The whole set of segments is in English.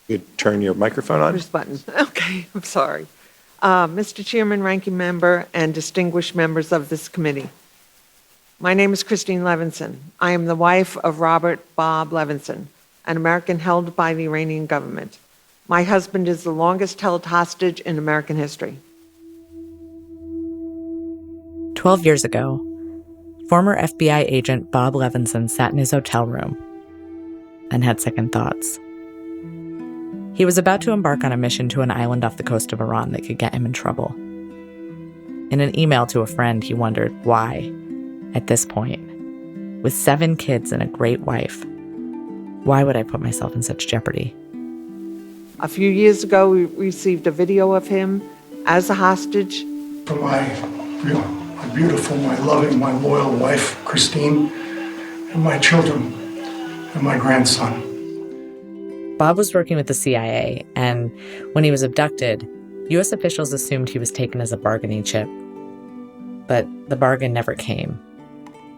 You could turn your microphone on. Push button. Okay, I'm sorry. Mr. Chairman, Ranking Member, and distinguished members of this committee. My name is Christine Levinson. I am the wife of Robert Bob Levinson, an American held by the Iranian government. My husband is the longest held hostage in American history. 12 years ago, former FBI agent Bob Levinson sat in his hotel room and had second thoughts. He was about to embark on a mission to an island off the coast of Iran that could get him in trouble. In an email to a friend, he wondered why, at this point, with 7 kids and a great wife, why would I put myself in such jeopardy? A few years ago, we received a video of him as a hostage. For my beautiful, my loving, my loyal wife, Christine, and my children, and my grandson. Bob was working with the CIA, and when he was abducted, U.S. officials assumed he was taken as a bargaining chip. But the bargain never came.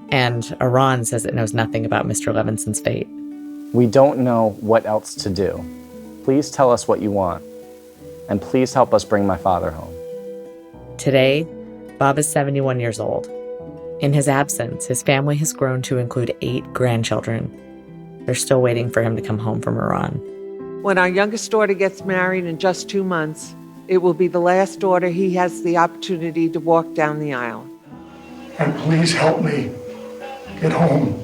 And Iran says it knows nothing about Mr. Levinson's fate. We don't know what else to do. Please tell us what you want, and please help us bring my father home. Today, Bob is 71 years old. In his absence, his family has grown to include 8 grandchildren. They're still waiting for him to come home from Iran. When our youngest daughter gets married in just 2 months, it will be the last daughter he has the opportunity to walk down the aisle. And please help me get home.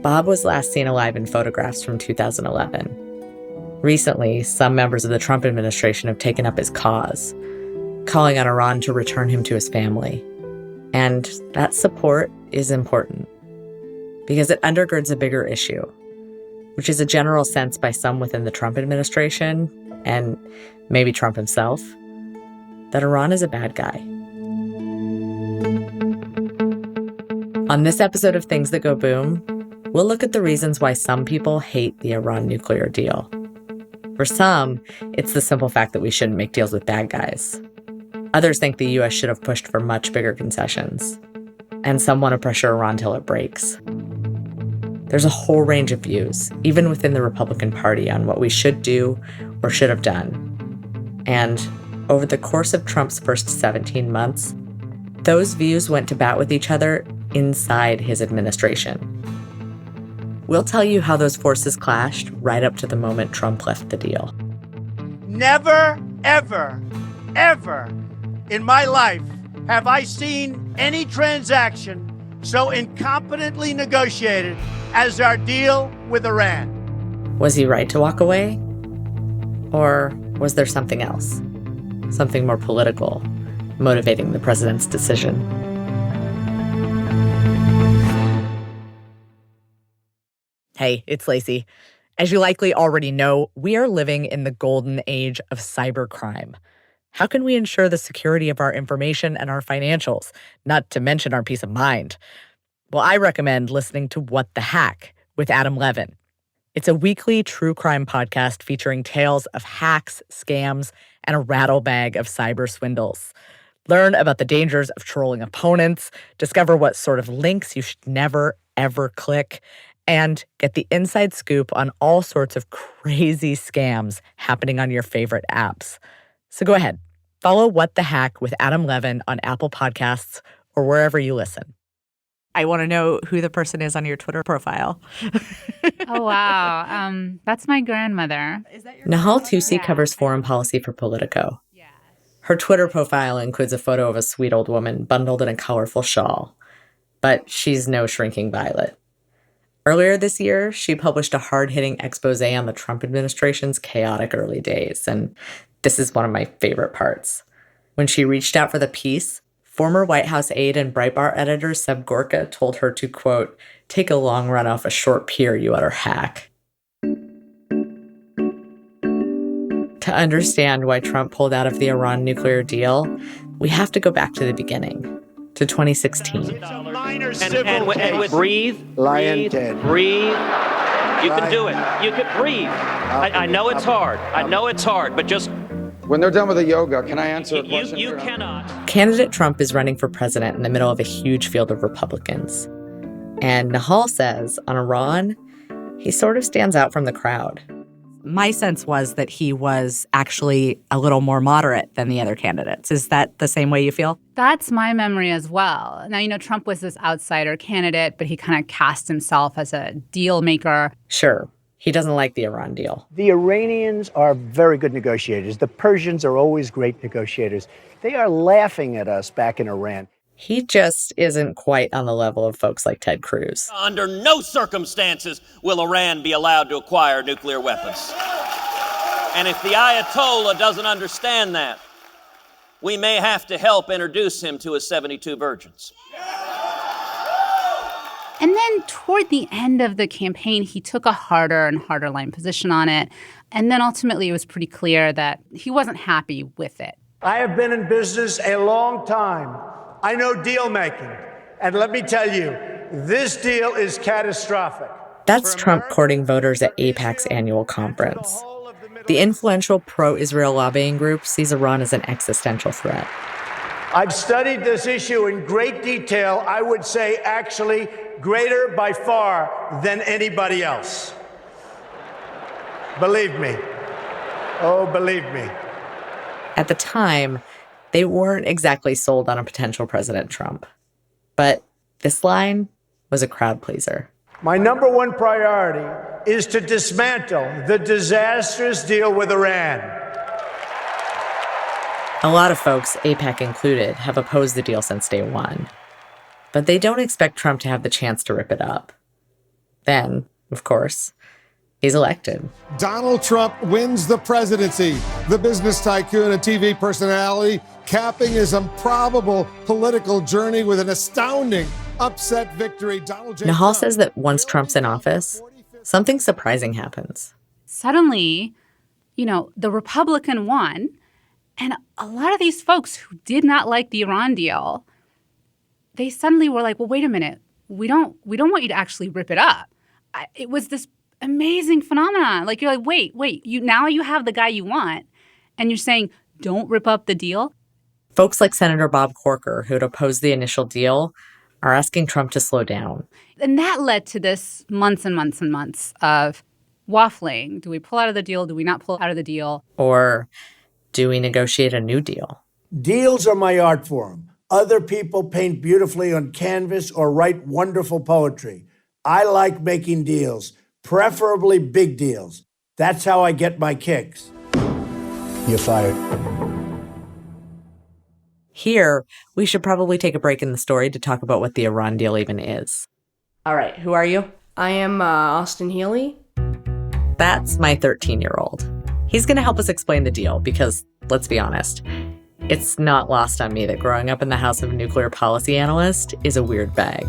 Bob was last seen alive in photographs from 2011. Recently, some members of the Trump administration have taken up his cause, calling on Iran to return him to his family. And that support is important because it undergirds a bigger issue, which is a general sense by some within the Trump administration, and maybe Trump himself, that Iran is a bad guy. On this episode of Things That Go Boom, we'll look at the reasons why some people hate the Iran nuclear deal. For some, it's the simple fact that we shouldn't make deals with bad guys. Others think the U.S. should have pushed for much bigger concessions. And some want to pressure Iran till it breaks. There's a whole range of views, even within the Republican Party, on what we should do or should have done. And over the course of Trump's first 17 months, those views went to bat with each other inside his administration. We'll tell you how those forces clashed right up to the moment Trump left the deal. Never, ever, ever in my life have I seen any transaction so incompetently negotiated as our deal with Iran. Was he right to walk away? Or was there something else? Something more political, motivating the president's decision? Hey, it's Lacey. As you likely already know, we are living in the golden age of cybercrime. How can we ensure the security of our information and our financials, not to mention our peace of mind? Well, I recommend listening to What the Hack with Adam Levin. It's a weekly true crime podcast featuring tales of hacks, scams, and a rattle bag of cyber swindles. Learn about the dangers of trolling opponents, discover what sort of links you should never, ever click, and get the inside scoop on all sorts of crazy scams happening on your favorite apps. So go ahead, follow What the Hack with Adam Levin on Apple Podcasts or wherever you listen. I want to know who the person is on your Twitter profile. Oh, wow. That's my grandmother. Nahal Tusi covers foreign policy for Politico. Her Twitter profile includes a photo of a sweet old woman bundled in a colorful shawl. But she's no shrinking violet. Earlier this year, she published a hard-hitting expose on the Trump administration's chaotic early days, and this is one of my favorite parts. When she reached out for the piece, former White House aide and Breitbart editor Seb Gorka told her to, quote, "take a long run off a short pier, you utter hack." To understand why Trump pulled out of the Iran nuclear deal, we have to go back to the beginning, to 2016. And breathe, breathe. You can do it. You can breathe. I know it's hard. But just... When they're done with the yoga, can I answer a question? You cannot. Candidate Trump is running for president in the middle of a huge field of Republicans. And Nahal says, on Iran, he sort of stands out from the crowd. my sense was that he was actually a little more moderate than the other candidates. Is that the same way you feel? That's my memory as well. Now, Trump was this outsider candidate, but he kind of cast himself as a deal maker. Sure. He doesn't like the Iran deal. The Iranians are very good negotiators. The Persians are always great negotiators. They are laughing at us back in Iran. He just isn't quite on the level of folks like Ted Cruz. Under no circumstances will Iran be allowed to acquire nuclear weapons. And if the Ayatollah doesn't understand that, we may have to help introduce him to his 72 virgins. And then toward the end of the campaign, he took a harder and harder line position on it. And then ultimately, it was pretty clear that he wasn't happy with it. I have been in business a long time. I know deal making. And let me tell you, this deal is catastrophic. That's Trump courting voters at AIPAC's annual conference. The influential pro-Israel lobbying group sees Iran as an existential threat. I've studied this issue in great detail. I would say actually greater by far than anybody else. Believe me. Oh, believe me. At the time, they weren't exactly sold on a potential President Trump. But this line was a crowd pleaser. My number one priority is to dismantle the disastrous deal with Iran. A lot of folks, AIPAC included, have opposed the deal since day one. But they don't expect Trump to have the chance to rip it up. Then, of course, he's elected. Donald Trump wins the presidency. The business tycoon and TV personality capping his improbable political journey with an astounding upset victory. Nahal says that once Trump's in office, something surprising happens. Suddenly, the Republican won, and a lot of these folks who did not like the Iran deal, they suddenly were like, well, wait a minute. We don't want you to actually rip it up. It was this amazing phenomenon. Like, you're like, wait, now you have the guy you want, and you're saying, don't rip up the deal? Folks like Senator Bob Corker, who'd opposed the initial deal, are asking Trump to slow down. And that led to this months and months and months of waffling. Do we pull out of the deal? Do we not pull out of the deal? Or do we negotiate a new deal? Deals are my art form. Other people paint beautifully on canvas or write wonderful poetry. I like making deals, preferably big deals. That's how I get my kicks. You're fired. Here, we should probably take a break in the story to talk about what the Iran deal even is. All right, who are you? I am Austin Healy. That's my 13-year-old. He's going to help us explain the deal because, let's be honest, it's not lost on me that growing up in the house of a nuclear policy analyst is a weird bag.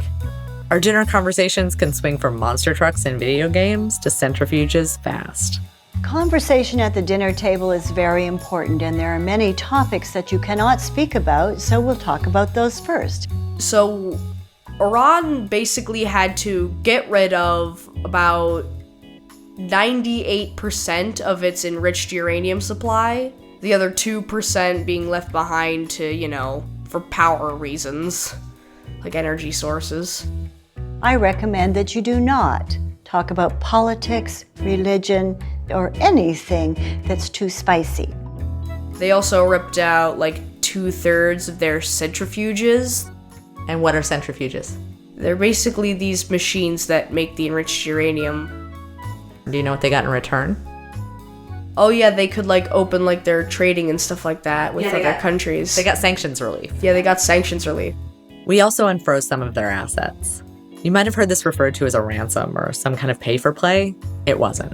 Our dinner conversations can swing from monster trucks and video games to centrifuges fast. Conversation at the dinner table is very important, and there are many topics that you cannot speak about, so we'll talk about those first. So, Iran basically had to get rid of about 98% of its enriched uranium supply, the other 2% being left behind to, for power reasons, like energy sources. I recommend that you do not talk about politics, religion, or anything that's too spicy. They also ripped out like 2/3 of their centrifuges. And what are centrifuges? They're basically these machines that make the enriched uranium. Do you know what they got in return? Oh yeah, they could open their trading and stuff like that with other countries. They got sanctions relief. Yeah, they got sanctions relief. We also unfroze some of their assets. You might have heard this referred to as a ransom or some kind of pay-for-play. It wasn't.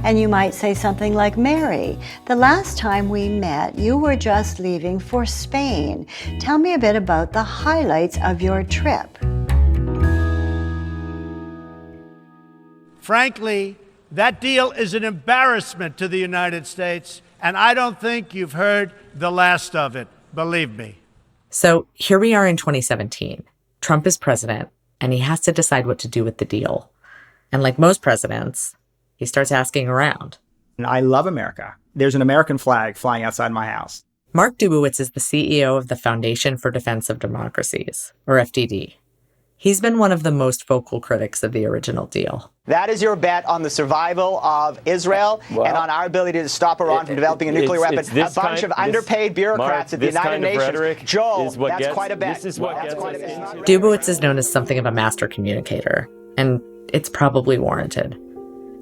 And you might say something like, Mary, the last time we met, you were just leaving for Spain. Tell me a bit about the highlights of your trip. Frankly, that deal is an embarrassment to the United States, and I don't think you've heard the last of it, believe me. So here we are in 2017. Trump is president, and he has to decide what to do with the deal. And like most presidents, he starts asking around. I love America. There's an American flag flying outside my house. Mark Dubowitz is the CEO of the Foundation for Defense of Democracies, or FDD. He's been one of the most vocal critics of the original deal. That is your bet on the survival of Israel and on our ability to stop Iran from developing a nuclear weapon. A bunch of underpaid bureaucrats at the United Nations. Joel, that's quite a bet. Dubowitz is known as something of a master communicator, and it's probably warranted.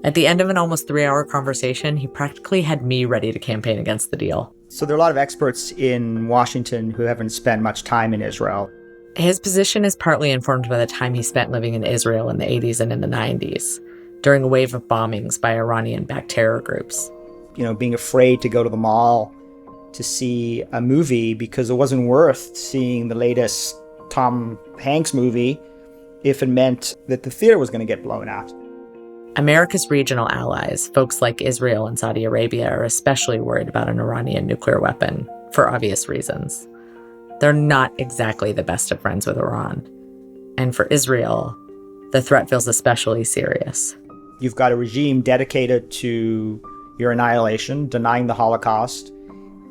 At the end of an almost 3-hour conversation, he practically had me ready to campaign against the deal. So there are a lot of experts in Washington who haven't spent much time in Israel. His position is partly informed by the time he spent living in Israel in the 80s and in the 90s, during a wave of bombings by Iranian-backed terror groups. You know, being afraid to go to the mall to see a movie because it wasn't worth seeing the latest Tom Hanks movie if it meant that the theater was going to get blown out. America's regional allies, folks like Israel and Saudi Arabia, are especially worried about an Iranian nuclear weapon, for obvious reasons. They're not exactly the best of friends with Iran. And for Israel, the threat feels especially serious. You've got a regime dedicated to your annihilation, denying the Holocaust,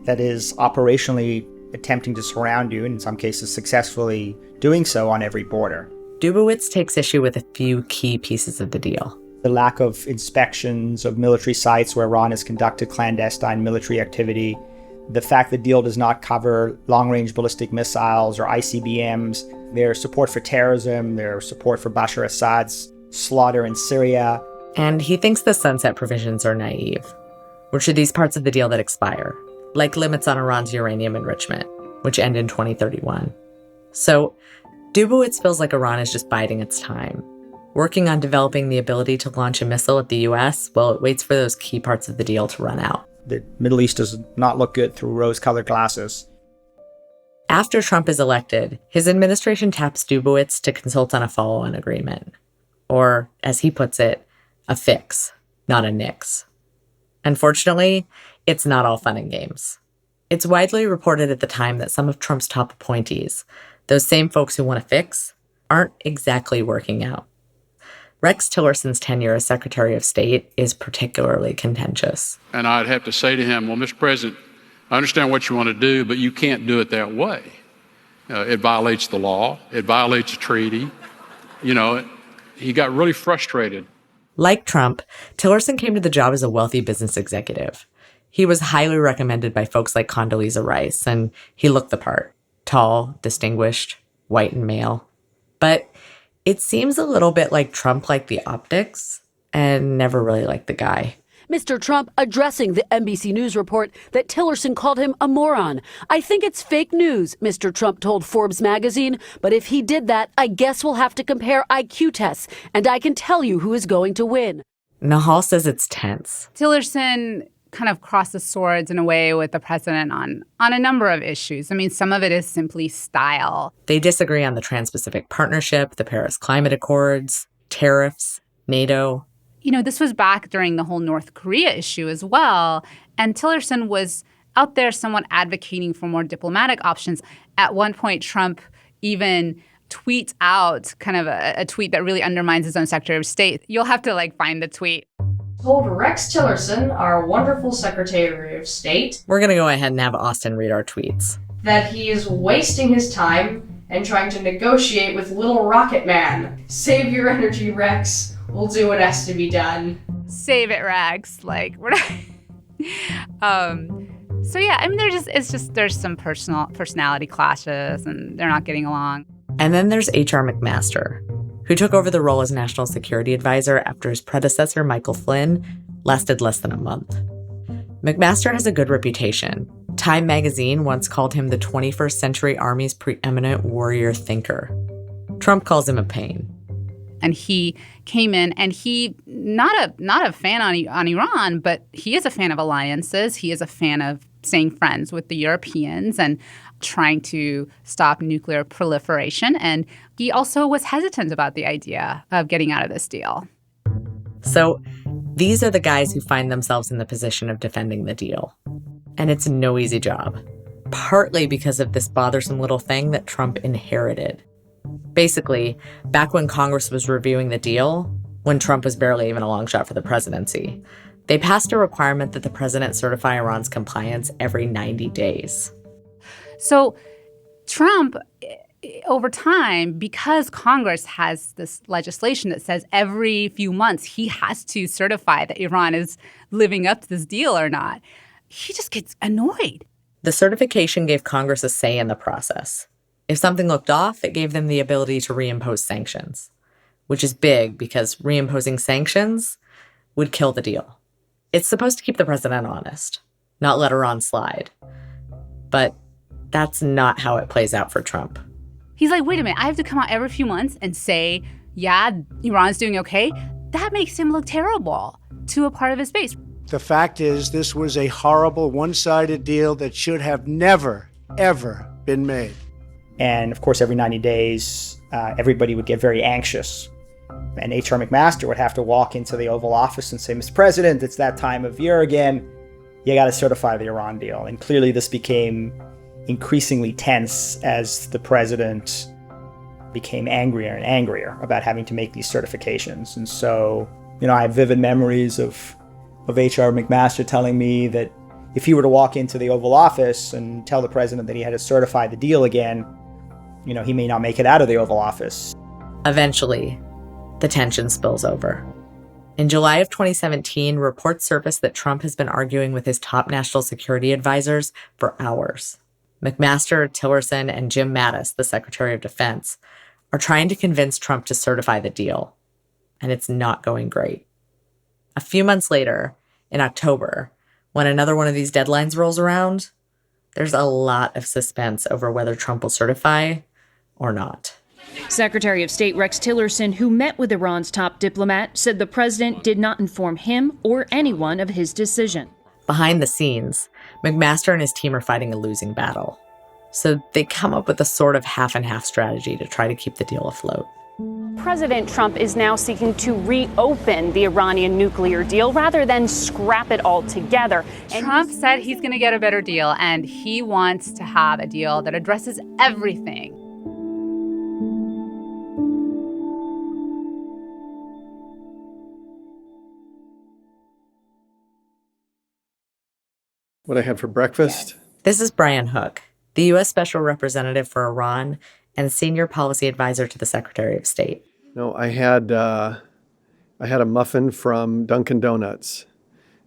that is operationally attempting to surround you, in some cases successfully doing so on every border. Dubowitz takes issue with a few key pieces of the deal. The lack of inspections of military sites where Iran has conducted clandestine military activity, the fact the deal does not cover long-range ballistic missiles or ICBMs, their support for terrorism, their support for Bashar Assad's slaughter in Syria. And he thinks the sunset provisions are naive, which are these parts of the deal that expire, like limits on Iran's uranium enrichment, which end in 2031. So Dubowitz feels like Iran is just biding its time, working on developing the ability to launch a missile at the US while it waits for those key parts of the deal to run out. The Middle East does not look good through rose-colored glasses. After Trump is elected, his administration taps Dubowitz to consult on a follow-on agreement. Or, as he puts it, a fix, not a nix. Unfortunately, it's not all fun and games. It's widely reported at the time that some of Trump's top appointees, those same folks who want a fix, aren't exactly working out. Rex Tillerson's tenure as Secretary of State is particularly contentious. And I'd have to say to him, well, Mr. President, I understand what you want to do, but you can't do it that way. It violates the law. It violates a treaty. You know, he got really frustrated. Like Trump, Tillerson came to the job as a wealthy business executive. He was highly recommended by folks like Condoleezza Rice, and he looked the part. Tall, distinguished, white and male. But it seems a little bit like Trump liked the optics and never really liked the guy. Mr. Trump addressing the NBC News report that Tillerson called him a moron. I think it's fake news, Mr. Trump told Forbes magazine. But if he did that, I guess we'll have to compare IQ tests, and I can tell you who is going to win. Nahal says it's tense. Tillerson kind of crosses swords in a way with the president on a number of issues. I mean, some of it is simply style. They disagree on the Trans-Pacific Partnership, the Paris Climate Accords, tariffs, NATO. You know, this was back during the whole North Korea issue as well. And Tillerson was out there somewhat advocating for more diplomatic options. At one point, Trump even tweets out kind of a tweet that really undermines his own Secretary of State. You'll have to, find the tweet. Told Rex Tillerson, our wonderful Secretary of State, We're going to go ahead and have Austin read our tweets. That he is wasting his time and trying to negotiate with Little Rocket Man. Save your energy, Rex. We'll do what has to be done. Save it, Rex. We're not... So yeah, I mean, there's some personality clashes, and they're not getting along. And then there's H.R. McMaster, who took over the role as National Security Advisor after his predecessor, Michael Flynn, lasted less than a month. McMaster has a good reputation. Time magazine once called him the 21st century Army's preeminent warrior thinker. Trump calls him a pain. And he came in, and he not a fan on Iran, but he is a fan of alliances. He is a fan of staying friends with the Europeans and trying to stop nuclear proliferation. And he also was hesitant about the idea of getting out of this deal. So these are the guys who find themselves in the position of defending the deal. And it's no easy job, partly because of this bothersome little thing that Trump inherited. Basically, back when Congress was reviewing the deal, when Trump was barely even a long shot for the presidency, they passed a requirement that the president certify Iran's compliance every 90 days. So Trump over time, because Congress has this legislation that says every few months he has to certify that Iran is living up to this deal or not, he just gets annoyed. The certification gave Congress a say in the process. If something looked off, it gave them the ability to reimpose sanctions, which is big because reimposing sanctions would kill the deal. It's supposed to keep the president honest, not let Iran slide. But that's not how it plays out for Trump. He's like, wait a minute, I have to come out every few months and say, yeah, Iran's doing okay? That makes him look terrible to a part of his base. The fact is, this was a horrible one-sided deal that should have never, ever been made. And of course, every 90 days, everybody would get very anxious. And H.R. McMaster would have to walk into the Oval Office and say, Mr. President, it's that time of year again. You got to certify the Iran deal. And clearly this became increasingly tense as the president became angrier and angrier about having to make these certifications. And so, I have vivid memories of H.R. McMaster telling me that if he were to walk into the Oval Office and tell the president that he had to certify the deal again, he may not make it out of the Oval Office. Eventually, the tension spills over. In July of 2017, reports surfaced that Trump has been arguing with his top national security advisors for hours. McMaster, Tillerson, and Jim Mattis, the Secretary of Defense, are trying to convince Trump to certify the deal. And it's not going great. A few months later, in October, when another one of these deadlines rolls around, there's a lot of suspense over whether Trump will certify or not. Secretary of State Rex Tillerson, who met with Iran's top diplomat, said the president did not inform him or anyone of his decision. Behind the scenes, McMaster and his team are fighting a losing battle. So they come up with a sort of half-and-half strategy to try to keep the deal afloat. President Trump is now seeking to reopen the Iranian nuclear deal rather than scrap it altogether. Trump said he's going to get a better deal, and he wants to have a deal that addresses everything. What I had for breakfast? This is Brian Hook, the U.S. Special Representative for Iran and Senior Policy Advisor to the Secretary of State. No, I had a muffin from Dunkin' Donuts,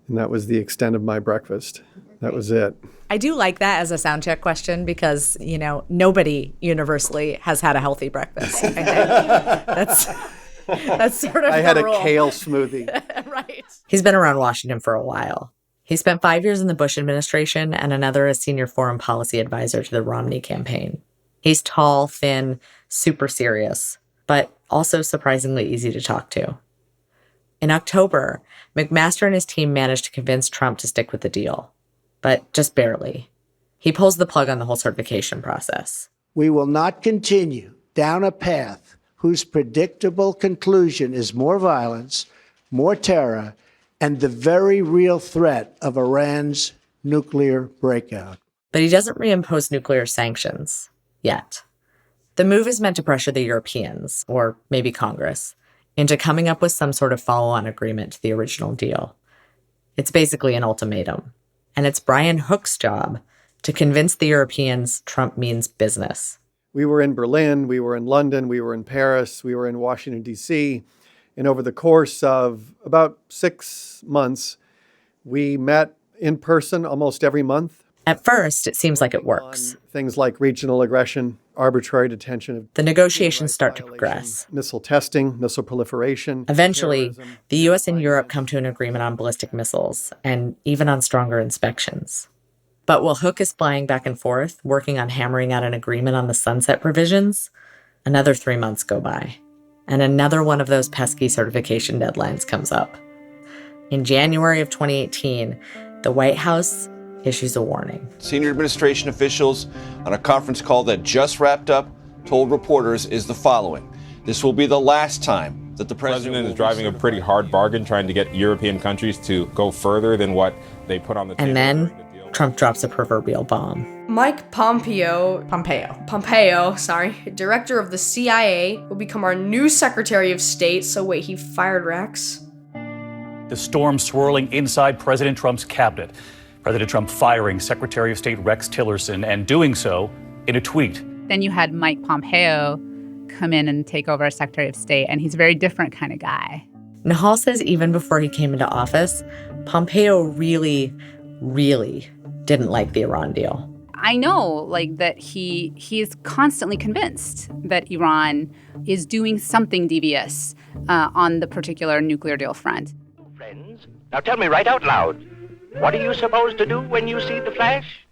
and that was the extent of my breakfast. That was it. I do like that as a sound check question because, nobody universally has had a healthy breakfast. I think that's sort of I had the rule. A kale smoothie. Right. He's been around Washington for a while. He spent 5 years in the Bush administration and another as senior foreign policy advisor to the Romney campaign. He's tall, thin, super serious, but also surprisingly easy to talk to. In October, McMaster and his team managed to convince Trump to stick with the deal, but just barely. He pulls the plug on the whole certification process. We will not continue down a path whose predictable conclusion is more violence, more terror, and the very real threat of Iran's nuclear breakout. But he doesn't reimpose nuclear sanctions yet. The move is meant to pressure the Europeans, or maybe Congress, into coming up with some sort of follow-on agreement to the original deal. It's basically an ultimatum. And it's Brian Hook's job to convince the Europeans Trump means business. We were in Berlin, we were in London, we were in Paris, we were in Washington, D.C., and over the course of about 6 months, we met in person almost every month. At first, it seems like it works. Things like regional aggression, arbitrary detention of... The negotiations start to progress. Missile testing, missile proliferation. Eventually, the U.S. and Europe come to an agreement on ballistic missiles, and even on stronger inspections. But while Hook is flying back and forth, working on hammering out an agreement on the sunset provisions, another 3 months go by. And another one of those pesky certification deadlines comes up. In January of 2018, the White House issues a warning. Senior administration officials on a conference call that just wrapped up told reporters is the following. This will be the last time that the president is driving a pretty hard bargain trying to get European countries to go further than what they put on the table. And then Trump drops a proverbial bomb. Mike Pompeo, director of the CIA, will become our new Secretary of State. So wait, he fired Rex? The storm swirling inside President Trump's cabinet. President Trump firing Secretary of State Rex Tillerson and doing so in a tweet. Then you had Mike Pompeo come in and take over as Secretary of State, and he's a very different kind of guy. Nahal says even before he came into office, Pompeo really, really didn't like the Iran deal. I know, that he is constantly convinced that Iran is doing something devious on the particular nuclear deal front. Friends, now tell me right out loud, what are you supposed to do when you see the flash?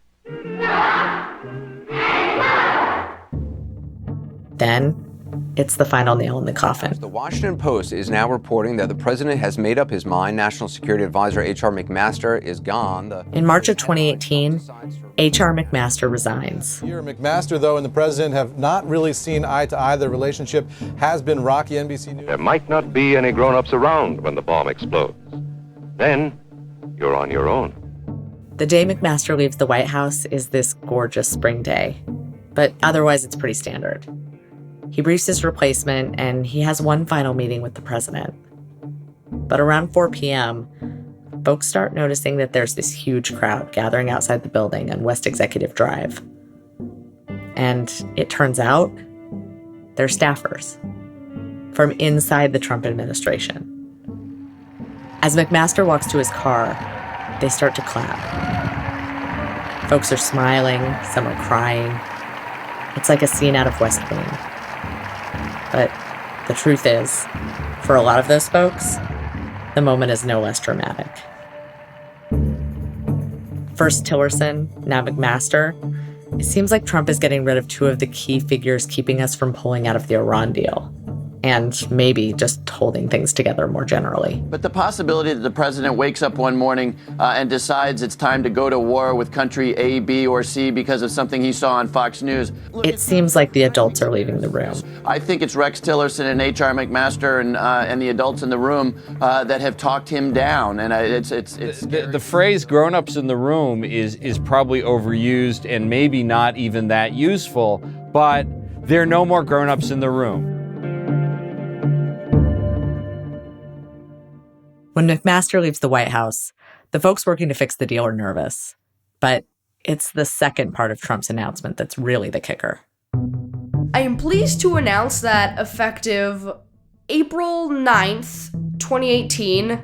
Then, it's the final nail in the coffin. The Washington Post is now reporting that the president has made up his mind. National Security Advisor H.R. McMaster is gone. In March of 2018, H.R. McMaster resigns. McMaster, though, and the president have not really seen eye to eye. Their relationship has been rocky. NBC News. There might not be any grown-ups around when the bomb explodes. Then you're on your own. The day McMaster leaves the White House is this gorgeous spring day. But otherwise, it's pretty standard. He briefs his replacement, and he has one final meeting with the president. But around 4 p.m., folks start noticing that there's this huge crowd gathering outside the building on West Executive Drive. And it turns out they're staffers from inside the Trump administration. As McMaster walks to his car, they start to clap. Folks are smiling, some are crying. It's like a scene out of West Wing. But the truth is, for a lot of those folks, the moment is no less dramatic. First Tillerson, now McMaster. It seems like Trump is getting rid of two of the key figures keeping us from pulling out of the Iran deal. And maybe just holding things together more generally. But the possibility that the president wakes up one morning and decides it's time to go to war with country A, B, or C because of something he saw on Fox News. It seems like the adults are leaving the room. I think it's Rex Tillerson and H.R. McMaster and the adults in the room that have talked him down. And it's the phrase "grown-ups in the room" is probably overused and maybe not even that useful. But there are no more grown-ups in the room. When McMaster leaves the White House, the folks working to fix the deal are nervous. But it's the second part of Trump's announcement that's really the kicker. I am pleased to announce that effective April 9th, 2018,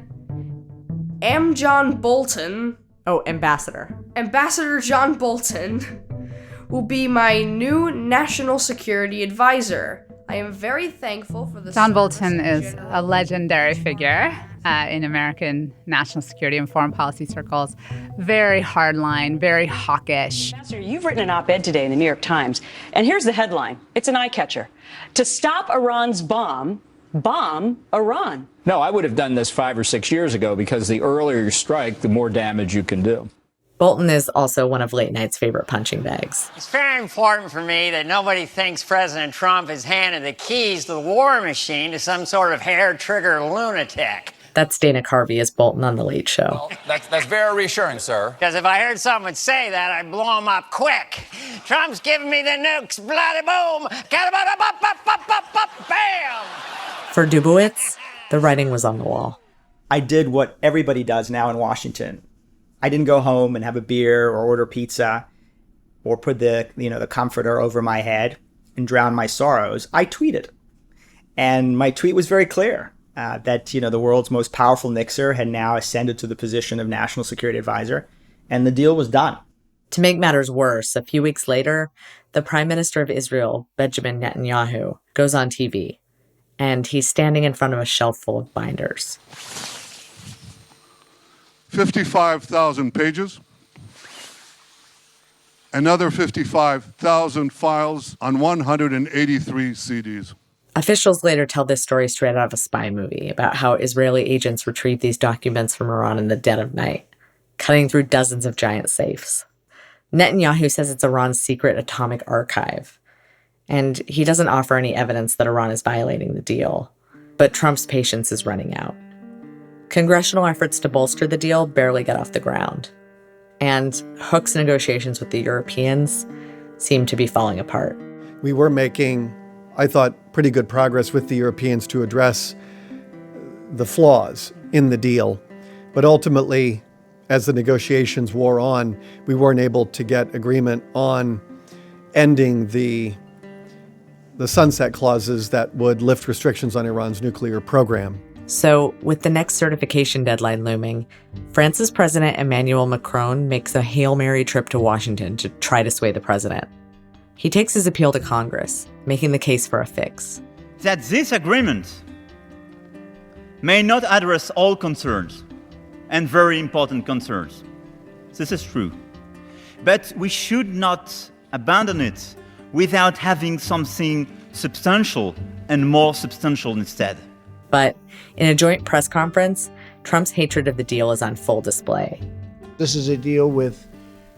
John Bolton... Oh, Ambassador. Ambassador John Bolton will be my new national security advisor. I am very thankful for this. John Bolton is a legendary figure in American national security and foreign policy circles. Very hardline, very hawkish. You've written an op-ed today in the New York Times, and here's the headline. It's an eye-catcher. To stop Iran's bomb Iran. No, I would have done this 5 or 6 years ago because the earlier you strike, the more damage you can do. Bolton is also one of late night's favorite punching bags. It's very important for me that nobody thinks President Trump has handed the keys to the war machine to some sort of hair-trigger lunatic. That's Dana Carvey as Bolton on The Late Show. Well, that's very reassuring, sir. Because if I heard someone say that, I'd blow him up quick. Trump's giving me the nukes, bloody boom, bam! For Dubowitz, the writing was on the wall. I did what everybody does now in Washington. I didn't go home and have a beer or order pizza or put the comforter over my head and drown my sorrows. I tweeted. And my tweet was very clear that, the world's most powerful nixer had now ascended to the position of national security advisor, and the deal was done. To make matters worse, a few weeks later, the Prime Minister of Israel, Benjamin Netanyahu, goes on TV, and he's standing in front of a shelf full of binders. 55,000 pages, another 55,000 files on 183 CDs. Officials later tell this story straight out of a spy movie about how Israeli agents retrieved these documents from Iran in the dead of night, cutting through dozens of giant safes. Netanyahu says it's Iran's secret atomic archive, and he doesn't offer any evidence that Iran is violating the deal. But Trump's patience is running out. Congressional efforts to bolster the deal barely get off the ground. And Hook's negotiations with the Europeans seem to be falling apart. We were making, I thought, pretty good progress with the Europeans to address the flaws in the deal. But ultimately, as the negotiations wore on, we weren't able to get agreement on ending the sunset clauses that would lift restrictions on Iran's nuclear program. So, with the next certification deadline looming, France's President Emmanuel Macron makes a Hail Mary trip to Washington to try to sway the president. He takes his appeal to Congress, making the case for a fix. That this agreement may not address all concerns, and very important concerns. This is true. But we should not abandon it without having something substantial and more substantial instead. But in a joint press conference, Trump's hatred of the deal is on full display. This is a deal with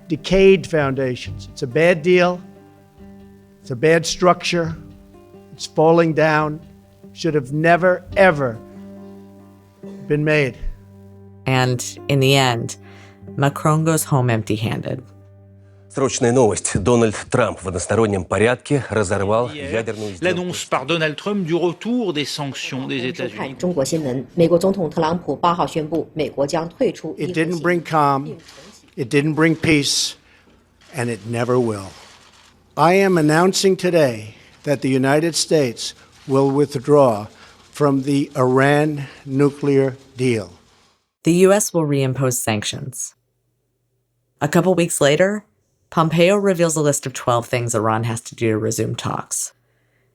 decayed foundations. It's a bad deal. It's a bad structure. It's falling down. Should have never, ever been made. And in the end, Macron goes home empty-handed. Срочная новость. Дональд Трамп в одностороннем порядке разорвал ядерную сделку. L'annonce par Donald Trump du retour des sanctions des États-Unis. 中国新闻，美国总统特朗普8号宣布，美国将退出。It didn't bring calm, it didn't bring peace, and it never will. I am announcing today that the United States will withdraw from the Iran nuclear deal. The U.S. will reimpose sanctions. A couple weeks later, Pompeo reveals a list of 12 things Iran has to do to resume talks.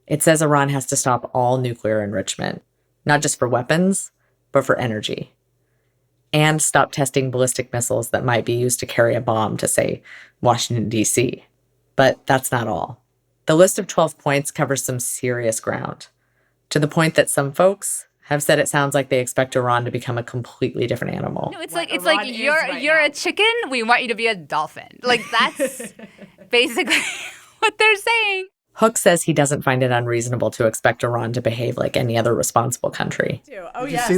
It says Iran has to stop all nuclear enrichment, not just for weapons, but for energy, and stop testing ballistic missiles that might be used to carry a bomb to, say, Washington, D.C. But that's not all. The list of 12 points covers some serious ground, to the point that some folks have said it sounds like they expect Iran to become a completely different animal. No, it's like you're a chicken. We want you to be a dolphin. Like that's basically what they're saying. Hook says he doesn't find it unreasonable to expect Iran to behave like any other responsible country. Did you see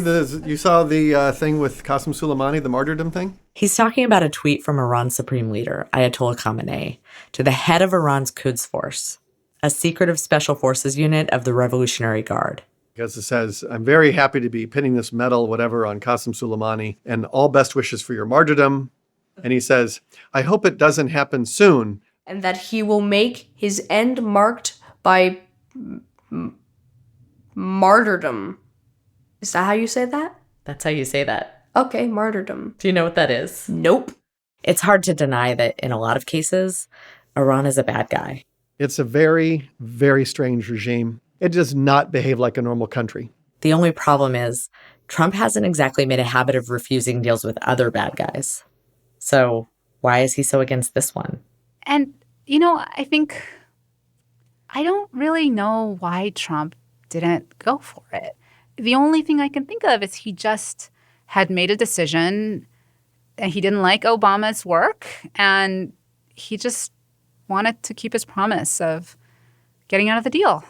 you saw the thing with Qasem Soleimani, the martyrdom thing? He's talking about a tweet from Iran's supreme leader, Ayatollah Khamenei, to the head of Iran's Quds Force, a secretive special forces unit of the Revolutionary Guard. Because it says, I'm very happy to be pinning this medal, whatever, on Qasem Soleimani, and all best wishes for your martyrdom. And he says, I hope it doesn't happen soon. And that he will make his end marked by martyrdom. Is that how you say that? That's how you say that. Okay, martyrdom. Do you know what that is? Nope. It's hard to deny that in a lot of cases, Iran is a bad guy. It's a very, very strange regime. It does not behave like a normal country. The only problem is Trump hasn't exactly made a habit of refusing deals with other bad guys. So why is he so against this one? And, I don't really know why Trump didn't go for it. The only thing I can think of is he just had made a decision and he didn't like Obama's work and he just wanted to keep his promise of getting out of the deal.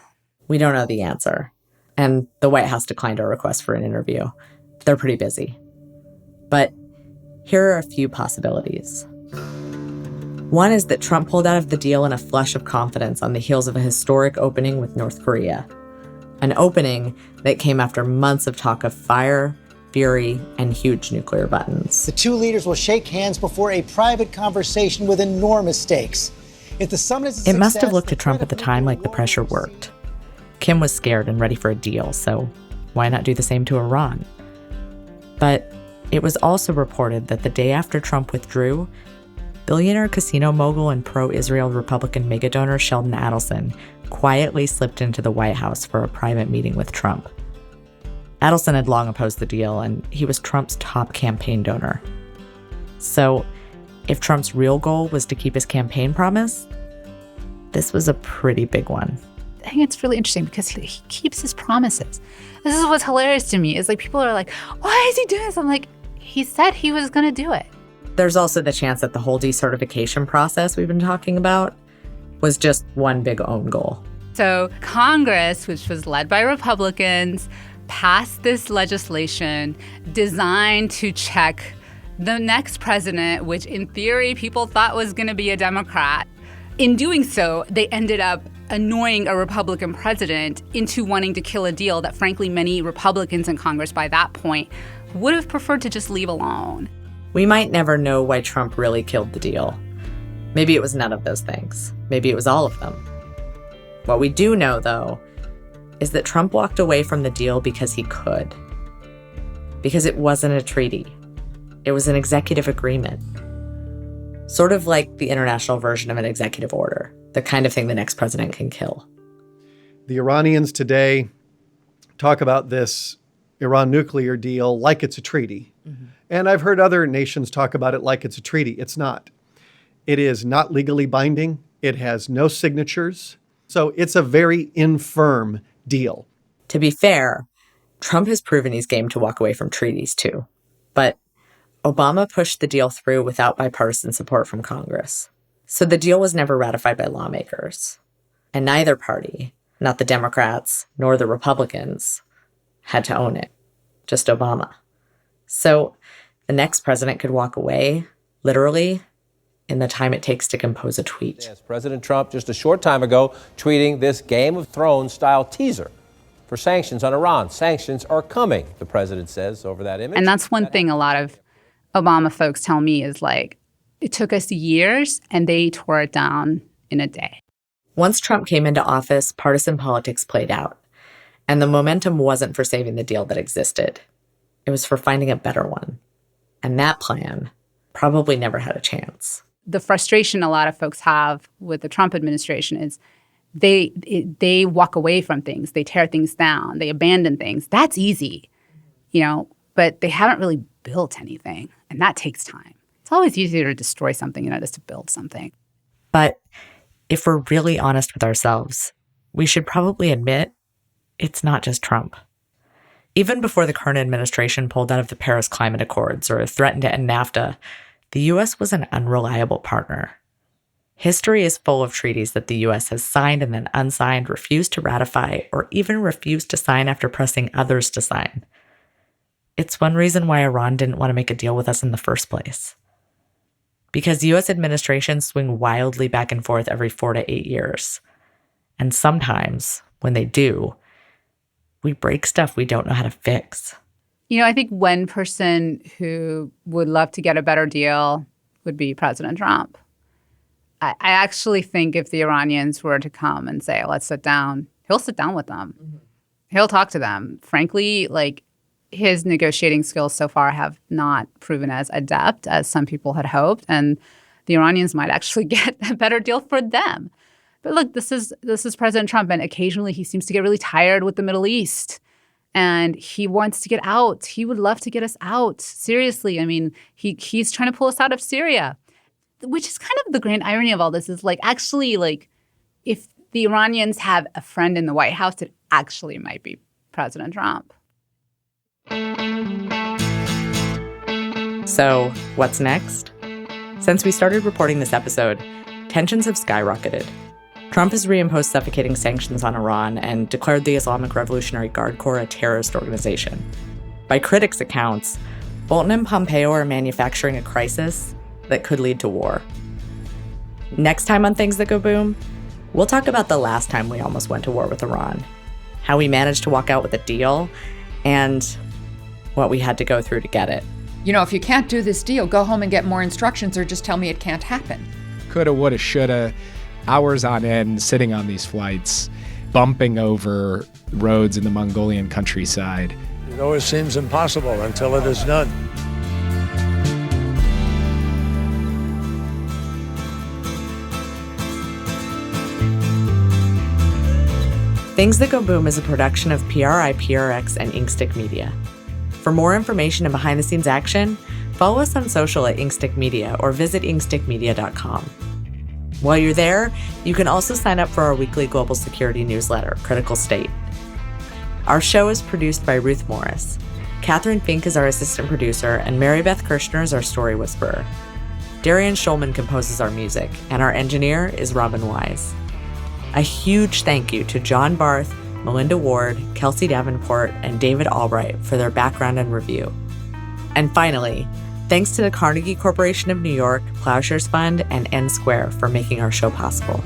We don't know the answer. And the White House declined our request for an interview. They're pretty busy. But here are a few possibilities. One is that Trump pulled out of the deal in a flush of confidence on the heels of a historic opening with North Korea. An opening that came after months of talk of fire, fury, and huge nuclear buttons. The two leaders will shake hands before a private conversation with enormous stakes. If the summit is a It must have success, looked to Trump at the time like the pressure worked. Kim was scared and ready for a deal, so why not do the same to Iran? But it was also reported that the day after Trump withdrew, billionaire casino mogul and pro-Israel Republican megadonor Sheldon Adelson quietly slipped into the White House for a private meeting with Trump. Adelson had long opposed the deal, and he was Trump's top campaign donor. So, if Trump's real goal was to keep his campaign promise, this was a pretty big one. I think it's really interesting because he keeps his promises. This is what's hilarious to me is like people are like, why is he doing this? I'm like, he said he was going to do it. There's also the chance that the whole decertification process we've been talking about was just one big own goal. So Congress, which was led by Republicans, passed this legislation designed to check the next president, which in theory people thought was going to be a Democrat. In doing so, they ended up annoying a Republican president into wanting to kill a deal that, frankly, many Republicans in Congress by that point would have preferred to just leave alone. We might never know why Trump really killed the deal. Maybe it was none of those things. Maybe it was all of them. What we do know, though, is that Trump walked away from the deal because he could. Because it wasn't a treaty. It was an executive agreement. Sort of like the international version of an executive order, the kind of thing the next president can kill. The Iranians today talk about this Iran nuclear deal like it's a treaty. Mm-hmm. And I've heard other nations talk about it like it's a treaty. It's not. It is not legally binding. It has no signatures. So it's a very infirm deal. To be fair, Trump has proven he's game to walk away from treaties too. But Obama pushed the deal through without bipartisan support from Congress. So the deal was never ratified by lawmakers. And neither party, not the Democrats nor the Republicans, had to own it. Just Obama. So the next president could walk away, literally, in the time it takes to compose a tweet. Yes, President Trump just a short time ago tweeting this Game of Thrones style teaser for sanctions on Iran. Sanctions are coming, the president says over that image. And that's one thing a lot of Obama folks tell me is like, it took us years and they tore it down in a day. Once Trump came into office, partisan politics played out. And the momentum wasn't for saving the deal that existed. It was for finding a better one. And that plan probably never had a chance. The frustration a lot of folks have with the Trump administration is they walk away from things. They tear things down. They abandon things. That's easy, but they haven't really built anything. And that takes time. It's always easier to destroy something than it is to build something. But if we're really honest with ourselves, we should probably admit it's not just Trump. Even before the current administration pulled out of the Paris Climate Accords or threatened to end NAFTA, the U.S. was an unreliable partner. History is full of treaties that the U.S. has signed and then unsigned, refused to ratify, or even refused to sign after pressing others to sign. It's one reason why Iran didn't want to make a deal with us in the first place. Because U.S. administrations swing wildly back and forth every 4 to 8 years. And sometimes, when they do, we break stuff we don't know how to fix. I think one person who would love to get a better deal would be President Trump. I actually think if the Iranians were to come and say, let's sit down, he'll sit down with them. Mm-hmm. He'll talk to them. Frankly, his negotiating skills so far have not proven as adept as some people had hoped, and the Iranians might actually get a better deal for them. But look, this is President Trump, and occasionally he seems to get really tired with the Middle East. And he wants to get out. He would love to get us out. Seriously. I mean, he's trying to pull us out of Syria, which is kind of the grand irony of all this is if the Iranians have a friend in the White House, it actually might be President Trump. So what's next? Since we started reporting this episode, tensions have skyrocketed. Trump has reimposed suffocating sanctions on Iran and declared the Islamic Revolutionary Guard Corps a terrorist organization. By critics' accounts, Bolton and Pompeo are manufacturing a crisis that could lead to war. Next time on Things That Go Boom, we'll talk about the last time we almost went to war with Iran, how we managed to walk out with a deal, and what we had to go through to get it. If you can't do this deal, go home and get more instructions or just tell me it can't happen. Coulda, woulda, shoulda. Hours on end, sitting on these flights, bumping over roads in the Mongolian countryside. It always seems impossible until it is done. Things That Go Boom is a production of PRI, PRX, and Inkstick Media. For more information and behind-the-scenes action, follow us on social at Inkstick Media or visit inkstickmedia.com. While you're there, you can also sign up for our weekly global security newsletter, Critical State. Our show is produced by Ruth Morris. Catherine Fink is our assistant producer, and Mary Beth Kirshner is our story whisperer. Darian Schulman composes our music, and our engineer is Robin Wise. A huge thank you to John Barth, Melinda Ward, Kelsey Davenport, and David Albright for their background and review. And finally, thanks to the Carnegie Corporation of New York, Plowshares Fund, and N Square for making our show possible.